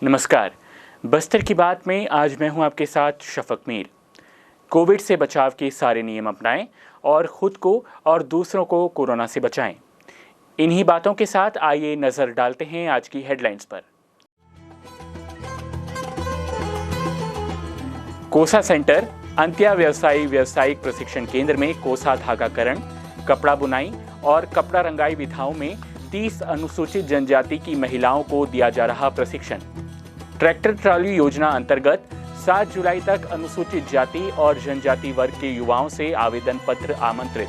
नमस्कार। बस्तर की बात में आज मैं हूं आपके साथ शफक मीर। कोविड से बचाव के सारे नियम अपनाएं और खुद को और दूसरों को कोरोना से बचाएं। इन्हीं बातों के साथ आइए नजर डालते हैं आज की हेडलाइंस पर। कोसा सेंटर अंत्या व्यावसायिक प्रशिक्षण केंद्र में कोसा धागाकरण, कपड़ा बुनाई और कपड़ा रंगाई विधाओं में 30 अनुसूचित जनजाति की महिलाओं को दिया जा रहा प्रशिक्षण। ट्रैक्टर ट्रॉली योजना अंतर्गत 7 जुलाई तक अनुसूचित जाति और जनजाति वर्ग के युवाओं से आवेदन पत्र आमंत्रित।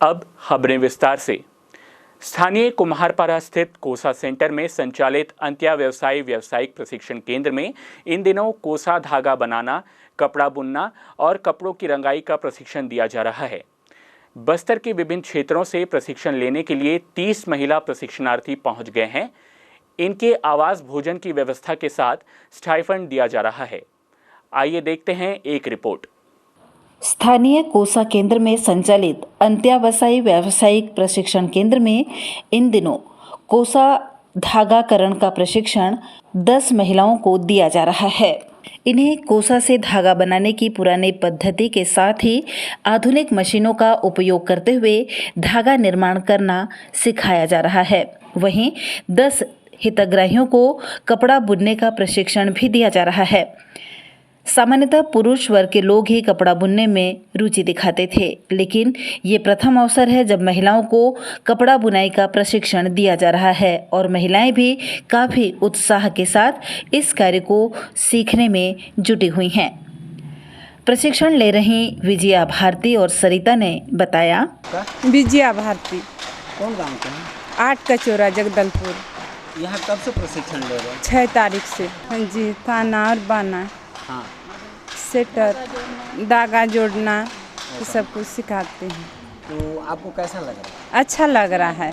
अब खबरें विस्तार से। स्थानीय कुम्हारपारा स्थित कोसा सेंटर में संचालित अंत्या व्यावसायिक प्रशिक्षण केंद्र में इन दिनों कोसा धागा बनाना, कपड़ा बुनना और कपड़ों की रंगाई का प्रशिक्षण दिया जा रहा है। बस्तर के विभिन्न क्षेत्रों से प्रशिक्षण लेने के लिए 30 महिला प्रशिक्षणार्थी पहुंच गए हैं। इनके आवास भोजन की व्यवस्था के साथ स्टाइफंड दिया जा रहा है। आइए देखते हैं एक रिपोर्ट। स्थानीय कोसा केंद्र में संचालित अंत्यावसायी व्यावसायिक प्रशिक्षण केंद्र में इन दिनों कोसा धागाकरण का प्रशिक्षण 10 महिलाओं को दिया जा रहा है। इन्हें कोसा से धागा बनाने की पुरानी पद्धति के साथ ही आधुनिक मशीनों का उपयोग करते हुए धागा निर्माण करना सिखाया जा रहा है। वहीं 10 हितग्राहियों को कपड़ा बुनने का प्रशिक्षण भी दिया जा रहा है। सामान्यतः पुरुष वर्ग के लोग ही कपड़ा बुनने में रुचि दिखाते थे, लेकिन ये प्रथम अवसर है जब महिलाओं को कपड़ा बुनाई का प्रशिक्षण दिया जा रहा है और महिलाएं भी काफ़ी उत्साह के साथ इस कार्य को सीखने में जुटी हुई हैं। प्रशिक्षण ले रही विजया भारती और सरिता ने बताया। विजया भारती, कौन गांव के हैं? 8 कचोरा जगदलपुर। यहाँ कब से प्रशिक्षण ले रहे हैं? 6 तारीख से। हाँ जी, ताना और बाना, हाँ, सेटर, धागा जोड़ना, ये सब कुछ सिखाते हैं। तो आपको कैसा लग रहा है? अच्छा लग रहा है।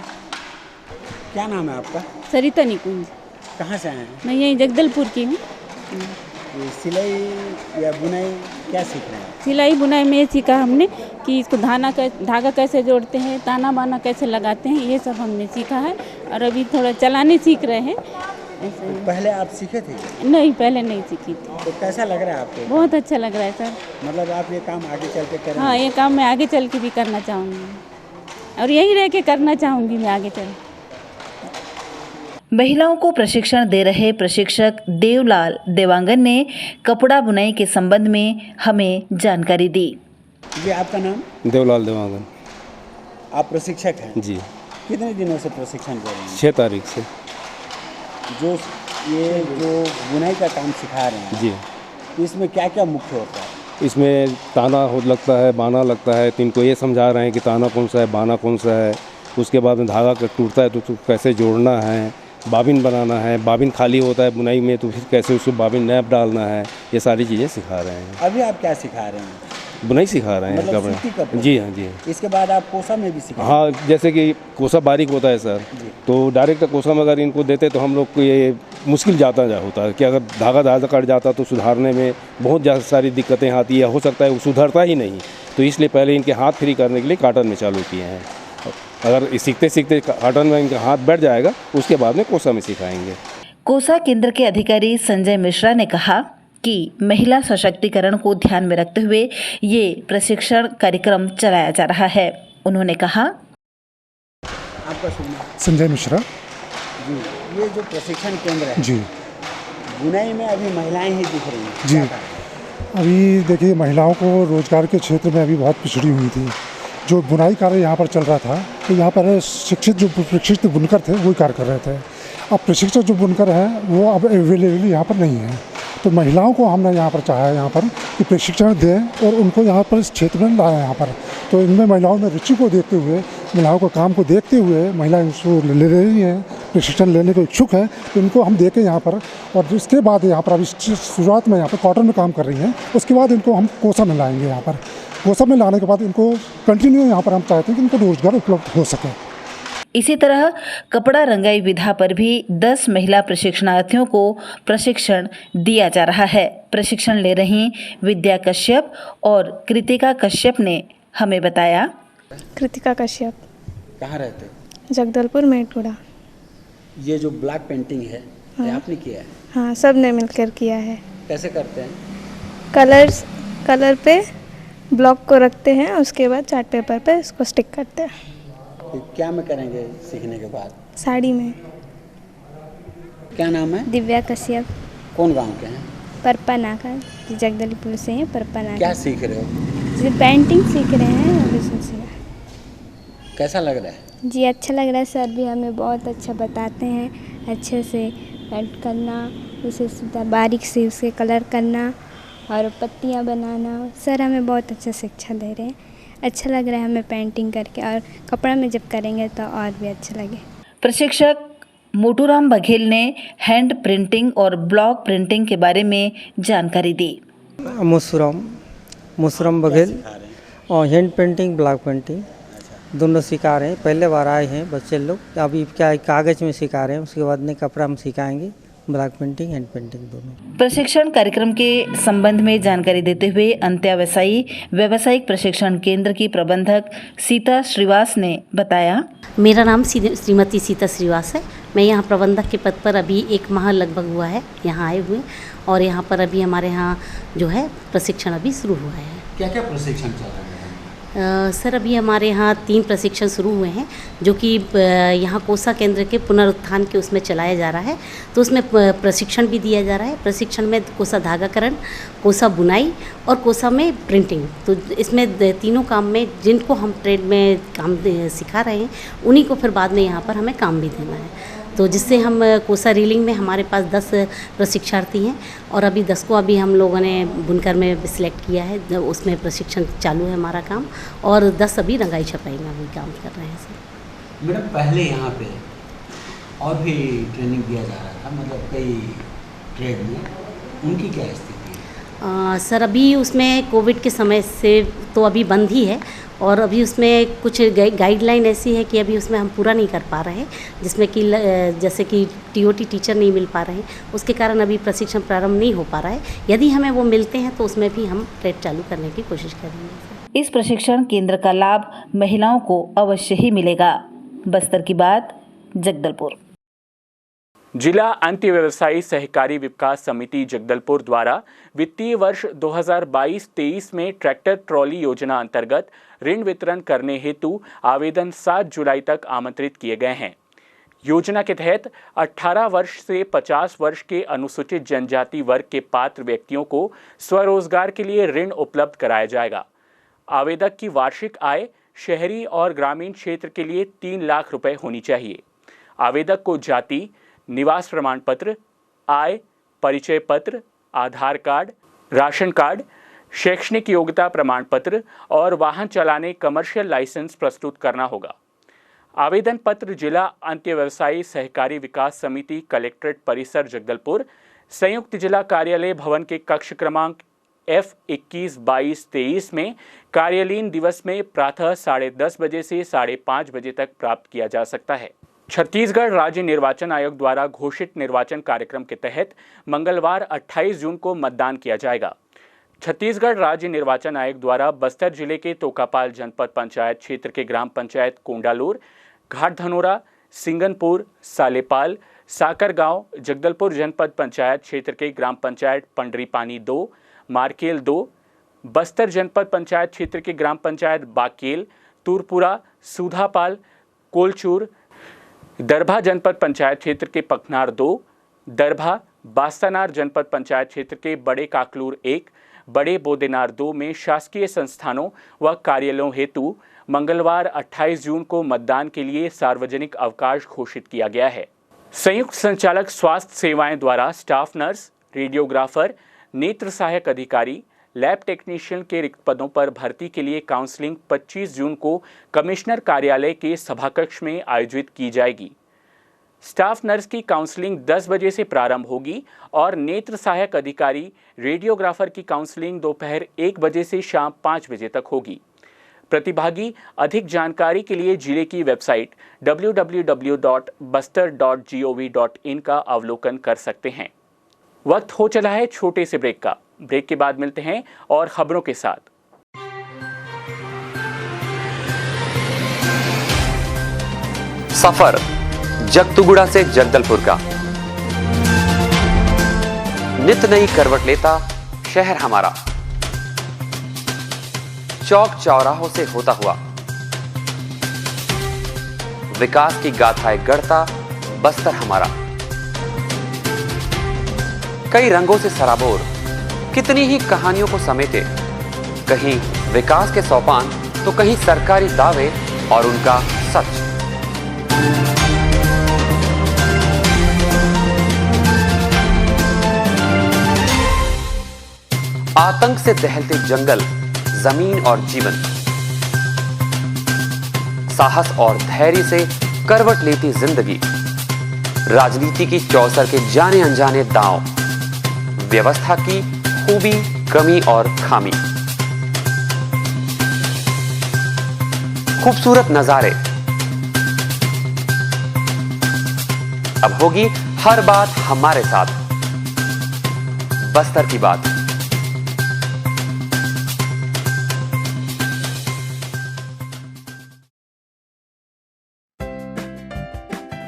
क्या नाम है आपका? सरिता निकुंज। कहाँ से आए हैं? मैं यही जगदलपुर की हूँ। ये सिलाई या बुनाई क्या सीख रहे हैं? सिलाई बुनाई में ये सीखा हमने कि इसको धागा कैसे जोड़ते हैं, ताना बाना कैसे लगाते हैं, ये सब हमने सीखा है और अभी थोड़ा चलाने सीख रहे हैं। ऐसे तो पहले आप सीखे थे? नहीं, पहले नहीं सीखी थी। तो कैसा लग रहा है आपको? बहुत अच्छा लग रहा है सर। मतलब आप ये काम आगे चल के करेंगे? हाँ, ये काम मैं आगे चल के भी करना चाहूँगी और यहीं रह के करना चाहूँगी मैं आगे चल। महिलाओं को प्रशिक्षण दे रहे प्रशिक्षक देवलाल देवांगन ने कपड़ा बुनाई के संबंध में हमें जानकारी दी। जी, आपका नाम? देवलाल देवांगन। आप प्रशिक्षक हैं? जी। कितने दिनों से प्रशिक्षण दे रहे हैं? 6 तारीख से। जो बुनाई का काम सिखा रहे हैं जी, तो इसमें क्या क्या मुख्य होता है? इसमें ताना लगता है, बाना लगता है। तो इनको ये समझा रहे हैं कि ताना कौन सा है, बाना कौन सा है। उसके बाद में धागा टूटता है तो उसको कैसे जोड़ना है, बाबिन बनाना है, बाबिन खाली होता है बुनाई में तो फिर कैसे उसको बाबिन नैप डालना है, ये सारी चीज़ें सिखा रहे हैं। अभी आप क्या सिखा रहे हैं? बुनाई सिखा रहे हैं मतलब सूती कपड़े? जी हाँ, जी। इसके बाद आप कोसा में भी सिखा? हाँ, जैसे कि कोसा बारीक होता है सर, तो डायरेक्ट कोसा में अगर इनको देते तो हम लोग को ये मुश्किल होता है कि अगर धागा कट जाता तो सुधारने में बहुत ज़्यादा सारी दिक्कतें आती है। हो सकता है वो सुधरता ही नहीं, तो इसलिए पहले इनके हाथ फ्री करने के लिए काटन में चालू किए हैं। अगर सीखते सीखते काटन में इनका हाथ बैठ जाएगा उसके बाद में कोसा में सिखाएंगे। कोसा केंद्र के अधिकारी संजय मिश्रा ने कहा कि महिला सशक्तिकरण को ध्यान में रखते हुए ये प्रशिक्षण कार्यक्रम चलाया जा रहा है। उन्होंने कहा। आपका शुभ नाम? संजय मिश्रा जी। ये जो प्रशिक्षण केंद्र है जी, बुनाई में अभी महिलाएं ही दिख रही हैं जी। अभी देखिए, महिलाओं को रोजगार के क्षेत्र में अभी बहुत पिछड़ी हुई थी। जो बुनाई कार्य यहाँ पर चल रहा था तो यहाँ पर जो प्रशिक्षित बुनकर थे वही कार्य कर रहे थे। अब प्रशिक्षित जो बुनकर हैं वो अब अवेलेबल यहाँ पर नहीं है, तो महिलाओं को हमने यहाँ पर चाहा यहाँ पर कि प्रशिक्षण दें और उनको यहाँ पर इस क्षेत्र में लाएं यहाँ पर। तो इनमें महिलाओं में रुचि को देखते हुए, महिलाओं के काम को देखते हुए महिलाएं उसको ले रही हैं, प्रशिक्षण लेने को इच्छुक हैं, तो इनको हम देके यहाँ पर। और इसके बाद यहाँ पर अभी शुरुआत में यहाँ पर कॉटन में काम कर रही हैं, उसके बाद इनको हम कोसा में लाएंगे। यहाँ पर कोसा में लाने के बाद इनको कंटिन्यू यहाँ पर हम चाहते हैं कि इनको रोजगार उपलब्ध हो सके। इसी तरह कपड़ा रंगाई विधा पर भी 10 महिला प्रशिक्षणार्थियों को प्रशिक्षण दिया जा रहा है। प्रशिक्षण ले रही विद्या कश्यप और कृतिका कश्यप ने हमें बताया। कृतिका कश्यप। कहाँ रहते? जगदलपुर मेटुड़ा। ये जो ब्लैक पेंटिंग है ये आपने किया है? हाँ, सब ने मिलकर किया है। कैसे करते हैं? कलर पे ब्लॉक को रखते हैं, उसके बाद चार्ट पेपर पे इसको स्टिक करते हैं। फिर क्या में करेंगे सीखने के बाद? साड़ी में। क्या नाम है? दिव्या कश्यप। कौन गांव के हैं? परपा नाका, जगदलपुर से हैं। परपा नाका। क्या सीख रहे हो? पेंटिंग सीख रहे हैं और इसमें सीख। कैसा लग रहा है? जी अच्छा लग रहा है, सर भी हमें बहुत अच्छा बताते हैं, अच्छे से पेंट करना, उसे सीधा बारीक से उसके कलर करना और पत्तियां बनाना। सर हमें बहुत अच्छा शिक्षा दे रहे हैं, अच्छा लग रहा है हमें पेंटिंग करके, और कपड़ा में जब करेंगे तो और भी अच्छा लगे। प्रशिक्षक मोटूराम बघेल ने हैंड प्रिंटिंग और ब्लॉक प्रिंटिंग के बारे में जानकारी दी। मुसरम बघेल और हैंड पेंटिंग ब्लॉक पेंटिंग दोनों सिखा रहे हैं। पहले बार आए हैं बच्चे लोग, अभी क्या कागज़ में सिखा रहे हैं, उसके बाद में कपड़ा में सिखाएंगे। ब्लॉक पेंटिंग हैंड पेंटिंग दोनों। प्रशिक्षण कार्यक्रम के संबंध में जानकारी देते हुए अंत्यावसायी व्यावसायिक प्रशिक्षण केंद्र की प्रबंधक सीता श्रीवास ने बताया, मेरा नाम श्रीमती सीता श्रीवास है। मैं यहाँ प्रबंधक के पद पर अभी 1 माह लगभग हुआ है यहाँ आए हुए, और यहाँ पर अभी हमारे यहाँ जो है प्रशिक्षण अभी शुरू हुआ है। क्या क्या प्रशिक्षण चल रहा है? सर अभी हमारे यहाँ 3 प्रशिक्षण शुरू हुए हैं, जो कि यहाँ कोसा केंद्र के पुनरुत्थान के उसमें चलाया जा रहा है। तो उसमें प्रशिक्षण भी दिया जा रहा है। प्रशिक्षण में कोसा धागाकरण, कोसा बुनाई और कोसा में प्रिंटिंग। तो इसमें तीनों काम में जिनको हम ट्रेड में काम सिखा रहे हैं, उन्हीं को फिर बाद में यहाँ पर हमें काम भी देना है। तो जिससे हम कोसा रीलिंग में हमारे पास 10 प्रशिक्षार्थी हैं, और अभी 10 को अभी हम लोगों ने बुनकर में सिलेक्ट किया है, उसमें प्रशिक्षण चालू है हमारा काम, और 10 अभी रंगाई छपाई में भी काम कर रहे हैं सर। मैडम पहले यहाँ पे और भी ट्रेनिंग दिया जा रहा था, मतलब कई ट्रेड में, उनकी क्या स्थिति है? सर अभी उसमें कोविड के समय से तो अभी बंद ही है, और अभी उसमें कुछ गाइडलाइन ऐसी है कि अभी उसमें हम पूरा नहीं कर पा रहे हैं, जिसमें कि जैसे कि टीओटी टीचर नहीं मिल पा रहे हैं, उसके कारण अभी प्रशिक्षण प्रारंभ नहीं हो पा रहा है। यदि हमें वो मिलते हैं तो उसमें भी हम ट्रेड चालू करने की कोशिश करेंगे। इस प्रशिक्षण केंद्र का लाभ महिलाओं को अवश्य ही मिलेगा। बस्तर की बात, जगदलपुर। जिला अंत्य व्यवसायी सहकारी विकास समिति जगदलपुर द्वारा वित्तीय वर्ष 2022-23 में ट्रैक्टर ट्रॉली योजना अंतर्गत ऋण वितरण करने हेतु आवेदन 7 जुलाई तक आमंत्रित किए गए हैं। योजना के तहत 18 वर्ष से 50 वर्ष के अनुसूचित जनजाति वर्ग के पात्र व्यक्तियों को स्वरोजगार के लिए ऋण उपलब्ध कराया जाएगा। आवेदक की वार्षिक आय शहरी और ग्रामीण क्षेत्र के लिए 3 लाख रुपए होनी चाहिए। आवेदक को जाति, निवास प्रमाण पत्र, आय, परिचय पत्र, आधार कार्ड, राशन कार्ड, शैक्षणिक योग्यता प्रमाण पत्र और वाहन चलाने कमर्शियल लाइसेंस प्रस्तुत करना होगा। आवेदन पत्र जिला अंत्य व्यवसायी सहकारी विकास समिति कलेक्ट्रेट परिसर जगदलपुर, संयुक्त जिला कार्यालय भवन के कक्ष क्रमांक F21-22-23 में कार्यालयीन दिवस में प्रातः 10:30 बजे से 5:30 बजे तक प्राप्त किया जा सकता है। छत्तीसगढ़ राज्य निर्वाचन आयोग द्वारा घोषित निर्वाचन कार्यक्रम के तहत मंगलवार 28 जून को मतदान किया जाएगा। छत्तीसगढ़ राज्य निर्वाचन आयोग द्वारा बस्तर जिले के तोकापाल जनपद पंचायत क्षेत्र के ग्राम पंचायत कोंडालूर, घाटधनोरा, सिंगनपुर, सालेपाल, साकरगांव, जगदलपुर जनपद पंचायत क्षेत्र के ग्राम पंचायत पंडरीपानी 2, मारकेल 2, बस्तर जनपद पंचायत क्षेत्र के ग्राम पंचायत बाकेल, तुरपुरा, सूधापाल, कोलचूर, दरभा जनपद पंचायत क्षेत्र के पखनार 2, दरभा, बास्तानार जनपद पंचायत क्षेत्र के बड़े काकलूर 1, बड़े बोदेनार 2 में शासकीय संस्थानों व कार्यालयों हेतु मंगलवार 28 जून को मतदान के लिए सार्वजनिक अवकाश घोषित किया गया है। संयुक्त संचालक स्वास्थ्य सेवाएं द्वारा स्टाफ नर्स, रेडियोग्राफर, नेत्र सहायक अधिकारी, लैब टेक्नीशियन के रिक्त पदों पर भर्ती के लिए काउंसलिंग 25 जून को कमिश्नर कार्यालय के सभाकक्ष में आयोजित की जाएगी। स्टाफ नर्स की काउंसलिंग 10 बजे से प्रारंभ होगी और नेत्र सहायक अधिकारी, रेडियोग्राफर की काउंसलिंग दोपहर 1 बजे से शाम 5 बजे तक होगी। प्रतिभागी अधिक जानकारी के लिए जिले की वेबसाइट www.bastar.gov.in का अवलोकन कर सकते हैं। वक्त हो चला है छोटे से ब्रेक का। ब्रेक के बाद मिलते हैं और खबरों के साथ। सफर जगतुगुड़ा से जगदलपुर का नित नई करवट लेता शहर हमारा, चौक चौराहों से होता हुआ विकास की गाथाएं गढ़ता बस्तर हमारा। कई रंगों से सराबोर कितनी ही कहानियों को समेटे, कहीं विकास के सोपान तो कहीं सरकारी दावे और उनका सच। आतंक से दहलते जंगल, जमीन और जीवन, साहस और धैर्य से करवट लेती जिंदगी, राजनीति की चौसर के जाने अनजाने दांव, व्यवस्था की खूबी, कमी और खामी, खूबसूरत नजारे। अब होगी हर बात हमारे साथ, बस्तर की बात।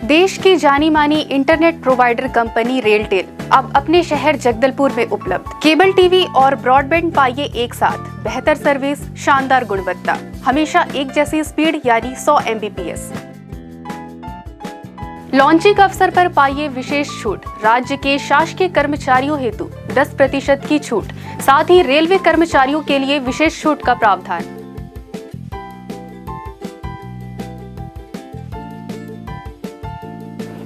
देश की जानी मानी इंटरनेट प्रोवाइडर कंपनी रेलटेल अब अपने शहर जगदलपुर में उपलब्ध। केबल टीवी और ब्रॉडबैंड पाइए एक साथ, बेहतर सर्विस, शानदार गुणवत्ता, हमेशा एक जैसी स्पीड यानी 100 Mbps। लॉन्चिंग अवसर पर पाइए विशेष छूट, राज्य के शासकीय कर्मचारियों हेतु 10% की छूट, साथ ही रेलवे कर्मचारियों के लिए विशेष छूट का प्रावधान।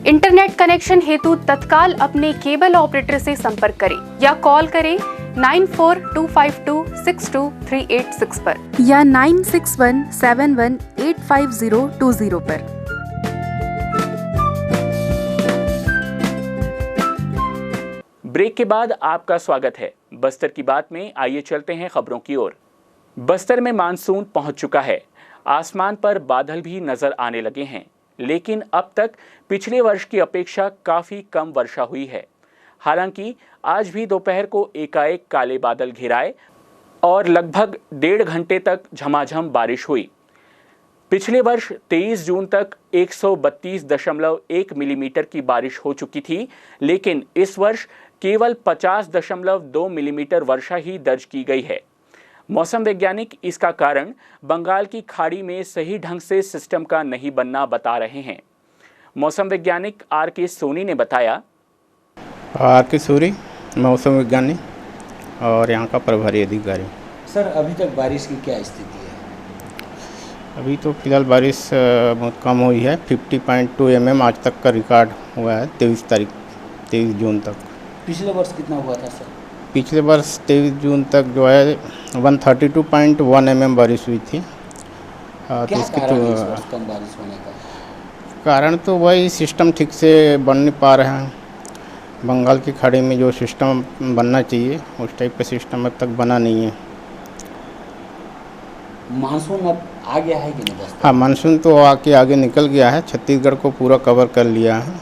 इंटरनेट कनेक्शन हेतु तत्काल अपने केबल ऑपरेटर से संपर्क करें या कॉल करें 9425262386 पर या 9617185020 पर। ब्रेक के बाद आपका स्वागत है बस्तर की बात में। आइए चलते हैं खबरों की ओर। बस्तर में मानसून पहुंच चुका है, आसमान पर बादल भी नजर आने लगे हैं, लेकिन अब तक पिछले वर्ष की अपेक्षा काफी कम वर्षा हुई है। हालांकि आज भी दोपहर को एकाएक काले बादल घिराए और लगभग 1.5 घंटे तक झमाझम बारिश हुई। पिछले वर्ष 23 जून तक 132.1 मिलीमीटर की बारिश हो चुकी थी, लेकिन इस वर्ष केवल 50.2 मिलीमीटर वर्षा ही दर्ज की गई है। मौसम वैज्ञानिक इसका कारण बंगाल की खाड़ी में सही ढंग से सिस्टम का नहीं बनना बता रहे हैं। मौसम वैज्ञानिक R.K. सोनी ने बताया। R.K. सोनी, मौसम वैज्ञानिक और यहाँ का प्रभारी अधिकारी। सर, अभी तक बारिश की क्या स्थिति है? अभी तो फिलहाल बारिश बहुत कम हुई है। 50.2 mm आज तक का रिकॉर्ड हुआ है 23 जून तक। पिछले वर्ष कितना हुआ था सर? पिछले वर्ष 23 जून तक जो है 132.1 mm बारिश हुई थी। क्या तो इसकी कारण है इस वर्ष कम बारिश होने का? कारण तो वही सिस्टम ठीक से बन नहीं पा रहे हैं। बंगाल की खाड़ी में जो सिस्टम बनना चाहिए उस टाइप का सिस्टम अब तक बना नहीं है। मानसून अब आ गया है कि नहीं? हाँ, मानसून तो आगे निकल गया है, छत्तीसगढ़ को पूरा कवर कर लिया है।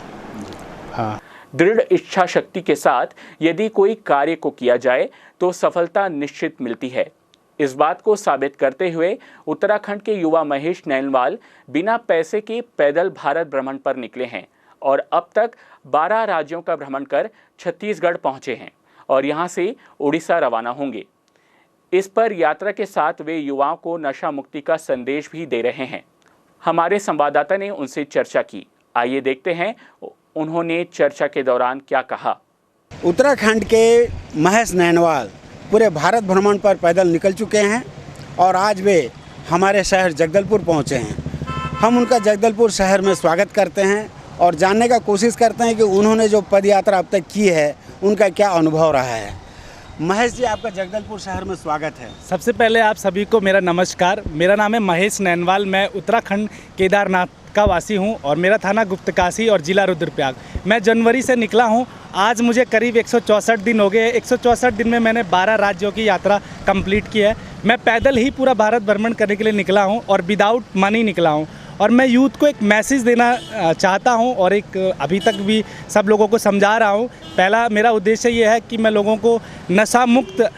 हाँ, दृढ़ इच्छा शक्ति के साथ यदि कोई कार्य को किया जाए तो सफलता निश्चित मिलती है। इस बात को साबित करते हुए उत्तराखंड के युवा महेश नैनवाल बिना पैसे के पैदल भारत भ्रमण पर निकले हैं और अब तक 12 राज्यों का भ्रमण कर छत्तीसगढ़ पहुंचे हैं और यहां से उड़ीसा रवाना होंगे। इस पर यात्रा के साथ वे युवाओं को नशा मुक्ति का संदेश भी दे रहे हैं। हमारे संवाददाता ने उनसे चर्चा की, आइए देखते हैं उन्होंने चर्चा के दौरान क्या कहा। उत्तराखंड के महेश नैनवाल पूरे भारत भ्रमण पर पैदल निकल चुके हैं और आज वे हमारे शहर जगदलपुर पहुंचे हैं। हम उनका जगदलपुर शहर में स्वागत करते हैं और जानने का कोशिश करते हैं कि उन्होंने जो पद यात्रा अब तक की है उनका क्या अनुभव रहा है। महेश जी, आपका जगदलपुर शहर में स्वागत है। सबसे पहले आप सभी को मेरा नमस्कार। मेरा नाम है महेश नैनवाल। मैं उत्तराखंड केदारनाथ का वासी हूं और मेरा थाना गुप्तकाशी और जिला रुद्रप्रयाग। मैं जनवरी से निकला हूं। आज मुझे करीब 164 दिन हो गए। 164 दिन में मैंने 12 राज्यों की यात्रा कंप्लीट की है। मैं पैदल ही पूरा भारत भ्रमण करने के लिए निकला हूं और विदाउट मनी निकला हूं। और मैं यूथ को एक मैसेज देना चाहता हूं और एक अभी तक भी सब लोगों को समझा रहा हूं। पहला मेरा उद्देश्य ये है कि मैं लोगों को नशा मुक्त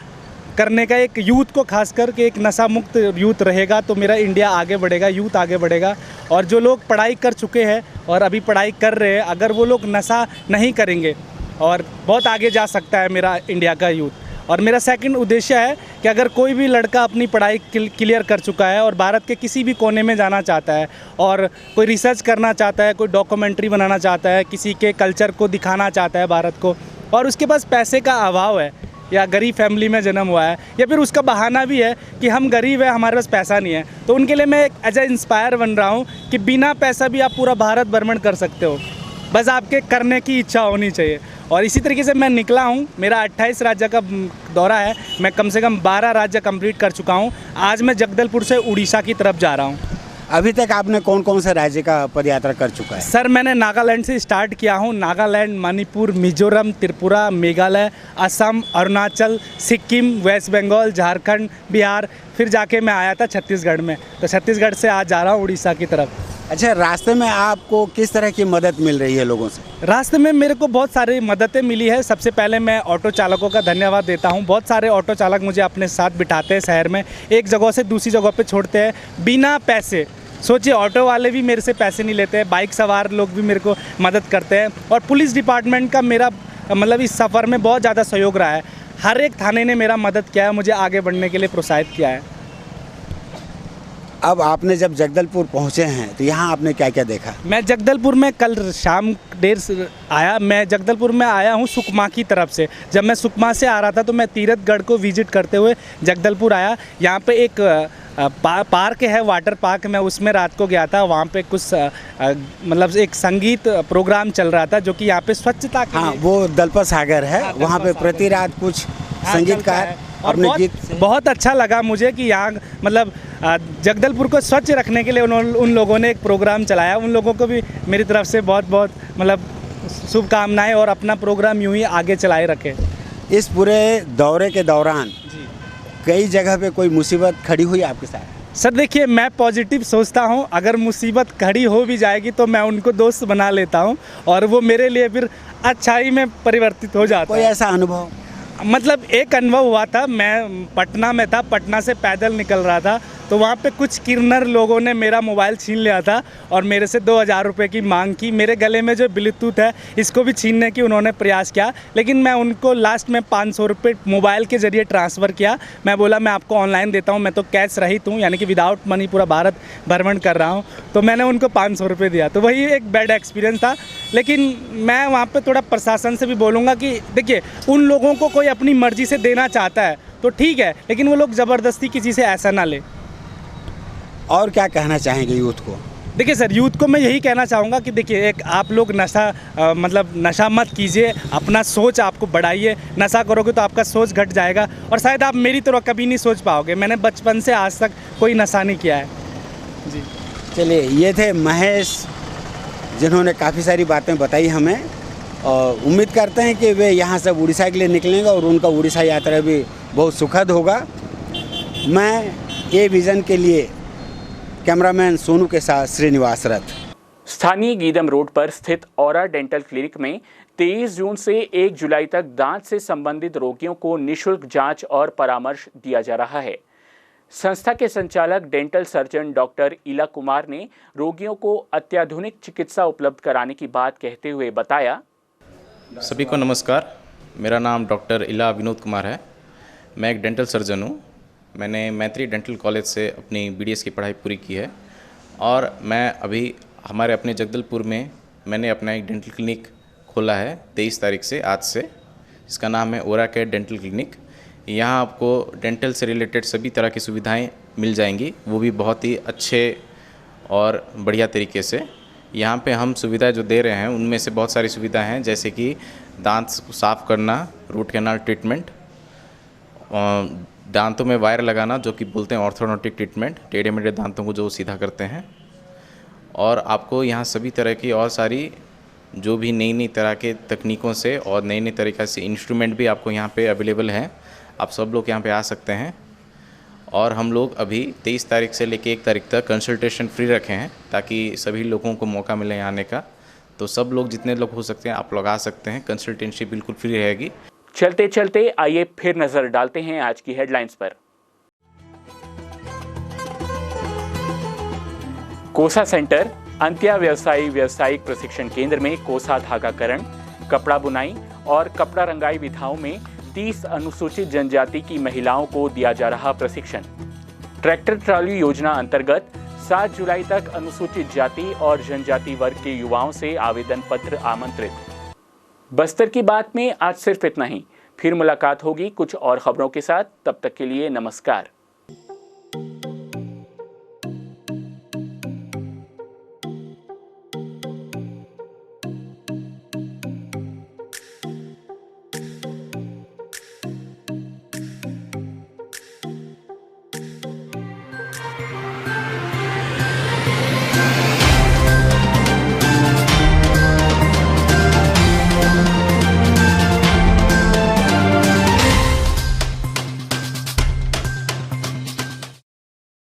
करने का, एक यूथ को खास करके एक नशा मुक्त यूथ रहेगा तो मेरा इंडिया आगे बढ़ेगा, यूथ आगे बढ़ेगा। और जो लोग पढ़ाई कर चुके हैं और अभी पढ़ाई कर रहे हैं, अगर वो लोग नशा नहीं करेंगे और बहुत आगे जा सकता है मेरा इंडिया का यूथ। और मेरा सेकंड उद्देश्य है कि अगर कोई भी लड़का अपनी पढ़ाई क्लियर कर चुका है और भारत के किसी भी कोने में जाना चाहता है और कोई रिसर्च करना चाहता है, कोई डॉक्यूमेंट्री बनाना चाहता है, किसी के कल्चर को दिखाना चाहता है भारत को, और उसके पास पैसे का अभाव है या गरीब फैमिली में जन्म हुआ है या फिर उसका बहाना भी है कि हम गरीब हैं, हमारे पास पैसा नहीं है, तो उनके लिए मैं एक एज ए इंस्पायर बन रहा हूँ कि बिना पैसा भी आप पूरा भारत भ्रमण कर सकते हो, बस आपके करने की इच्छा होनी चाहिए। और इसी तरीके से मैं निकला हूँ, मेरा 28 राज्य का दौरा है, मैं कम से कम 12 राज्य कंप्लीट कर चुका हूँ। आज मैं जगदलपुर से उड़ीसा की तरफ जा रहा हूँ। अभी तक आपने कौन कौन से राज्य का पदयात्रा कर चुका है? सर मैंने नागालैंड से स्टार्ट किया हूँ। नागालैंड, मणिपुर, मिजोरम, त्रिपुरा, मेघालय, असम, अरुणाचल, सिक्किम, वेस्ट बंगाल, झारखंड, बिहार, फिर जाके मैं आया था छत्तीसगढ़ में, तो छत्तीसगढ़ से आज जा रहा हूँ उड़ीसा की तरफ। अच्छा, रास्ते में आपको किस तरह की मदद मिल रही है लोगों से? रास्ते में मेरे को बहुत सारी मददें मिली है। सबसे पहले मैं ऑटो चालकों का धन्यवाद देता हूं। बहुत सारे ऑटो चालक मुझे अपने साथ बिठाते हैं, शहर में एक जगह से दूसरी जगह पे छोड़ते हैं बिना पैसे। सोचिए, ऑटो वाले भी मेरे से पैसे नहीं लेते हैं, बाइक सवार लोग भी मेरे को मदद करते हैं, और पुलिस डिपार्टमेंट का मेरा मतलब इस सफ़र में बहुत ज़्यादा सहयोग रहा है। हर एक थाने ने मेरा मदद किया है, मुझे आगे बढ़ने के लिए प्रोत्साहित किया है। अब आपने जब जगदलपुर पहुंचे हैं तो यहाँ आपने क्या क्या देखा? मैं जगदलपुर में कल शाम देर से आया। मैं जगदलपुर में आया हूँ सुकमा की तरफ से। जब मैं सुकमा से आ रहा था तो मैं तीरथगढ़ को विजिट करते हुए जगदलपुर आया। यहाँ पे एक पार्क है, वाटर पार्क, मैं उसमें रात को गया था। वहाँ पे कुछ मतलब एक संगीत प्रोग्राम चल रहा था जो कि यहाँ पे स्वच्छता के हाँ, वो दलपत सागर है, वहाँ पे प्रति रात कुछ संगीतकार और बहुत अच्छा लगा मुझे कि यहाँ मतलब जगदलपुर को स्वच्छ रखने के लिए उन लोगों ने एक प्रोग्राम चलाया। उन लोगों को भी मेरी तरफ से बहुत बहुत मतलब शुभकामनाएं, और अपना प्रोग्राम यूं ही आगे चलाए रखें। इस पूरे दौरे के दौरान कई जगह पे कोई मुसीबत खड़ी हुई आपके साथ? सर देखिए, मैं पॉजिटिव सोचता हूं, अगर मुसीबत खड़ी हो भी जाएगी तो मैं उनको दोस्त बना लेता हूं और वो मेरे लिए फिर अच्छाई में परिवर्तित हो जाता है। कोई ऐसा अनुभव? मतलब एक अनुभव हुआ था, मैं पटना में था, पटना से पैदल निकल रहा था, तो वहाँ पे कुछ किन्नर लोगों ने मेरा मोबाइल छीन लिया था और मेरे से 2000 रुपये की मांग की। मेरे गले में जो ब्लूटूथ है इसको भी छीनने की उन्होंने प्रयास किया, लेकिन मैं उनको लास्ट में 500 रुपये मोबाइल के ज़रिए ट्रांसफ़र किया। मैं बोला मैं आपको ऑनलाइन देता हूँ, मैं तो कैश रहित हूँ, यानी कि विदाउट मनी पूरा भारत भ्रमण कर रहा हूँ। तो मैंने उनको 500 रुपये दिया, तो वही एक बैड एक्सपीरियंस था। लेकिन मैं वहाँ पर थोड़ा प्रशासन से भी बोलूँगा कि देखिए, उन लोगों को कोई अपनी मर्ज़ी से देना चाहता है तो ठीक है, लेकिन वो लोग ज़बरदस्ती किसी से ऐसा ना ले। और क्या कहना चाहेंगे यूथ को? देखिए सर, यूथ को मैं यही कहना चाहूँगा कि देखिए, एक आप लोग नशा मत कीजिए, अपना सोच आपको बढ़ाइए। नशा करोगे तो आपका सोच घट जाएगा और शायद आप मेरी तरह कभी नहीं सोच पाओगे। मैंने बचपन से आज तक कोई नशा नहीं किया है जी। चलिए, ये थे महेश, जिन्होंने काफ़ी सारी बातें बताई हमें, और उम्मीद करते हैं कि वे यहाँ से उड़ीसा के लिए निकलेंगे और उनका उड़ीसा यात्रा भी बहुत सुखद होगा। मैं ए विज़न के लिए कैमरामैन सोनू के साथ श्रीनिवास रथ। स्थानीय गीदम रोड पर स्थित औरा डेंटल क्लिनिक में 23 जून से 1 जुलाई तक दांत से संबंधित रोगियों को निःशुल्क जांच और परामर्श दिया जा रहा है। संस्था के संचालक डेंटल सर्जन डॉक्टर इला कुमार ने रोगियों को अत्याधुनिक चिकित्सा उपलब्ध कराने की बात कहते हुए बताया, सभी को नमस्कार। मेरा नाम डॉक्टर इला विनोद कुमार है। मैं एक डेंटल सर्जन हूँ। मैंने मैत्री डेंटल कॉलेज से अपनी BDS की पढ़ाई पूरी की है और मैं अभी हमारे अपने जगदलपुर में मैंने अपना एक डेंटल क्लिनिक खोला है 23 तारीख से, आज से। इसका नाम है ओरा केयर डेंटल क्लिनिक। यहाँ आपको डेंटल से रिलेटेड सभी तरह की सुविधाएं मिल जाएंगी, वो भी बहुत ही अच्छे और बढ़िया तरीके से। यहाँ पे हम सुविधाएं जो दे रहे हैं उनमें से बहुत सारी सुविधाएं हैं, जैसे कि दांत साफ़ करना, रूट कैनाल ट्रीटमेंट, दांतों में वायर लगाना जो कि बोलते हैं ऑर्थोडोंटिक ट्रीटमेंट, टेढ़े मेढ़े दांतों को जो सीधा करते हैं। और आपको यहाँ सभी तरह की और सारी जो भी नई नई तरह के तकनीकों से और नई नई तरीक़े से इंस्ट्रूमेंट भी आपको यहाँ पे अवेलेबल हैं। आप सब लोग यहाँ पे आ सकते हैं। और हम लोग अभी 23 तारीख से लेकर 1 तारीख तक कंसल्टेशन फ्री रखे हैं ताकि सभी लोगों को मौका मिले आने का। तो सब लोग, जितने लोग हो सकते हैं, आप लोग आ सकते हैं। कंसल्टेंसी बिल्कुल फ्री रहेगी। चलते चलते आइए फिर नजर डालते हैं आज की हेडलाइंस पर। कोसा सेंटर अंत्या व्यवसायिक प्रशिक्षण केंद्र में कोसा धागाकरण, कपड़ा बुनाई और कपड़ा रंगाई विधाओं में 30 अनुसूचित जनजाति की महिलाओं को दिया जा रहा प्रशिक्षण। ट्रैक्टर ट्रॉली योजना अंतर्गत 7 जुलाई तक अनुसूचित जाति और जनजाति वर्ग के युवाओं से आवेदन पत्र आमंत्रित। बस्तर की बात में आज सिर्फ इतना ही। फिर मुलाकात होगी कुछ और खबरों के साथ। तब तक के लिए नमस्कार।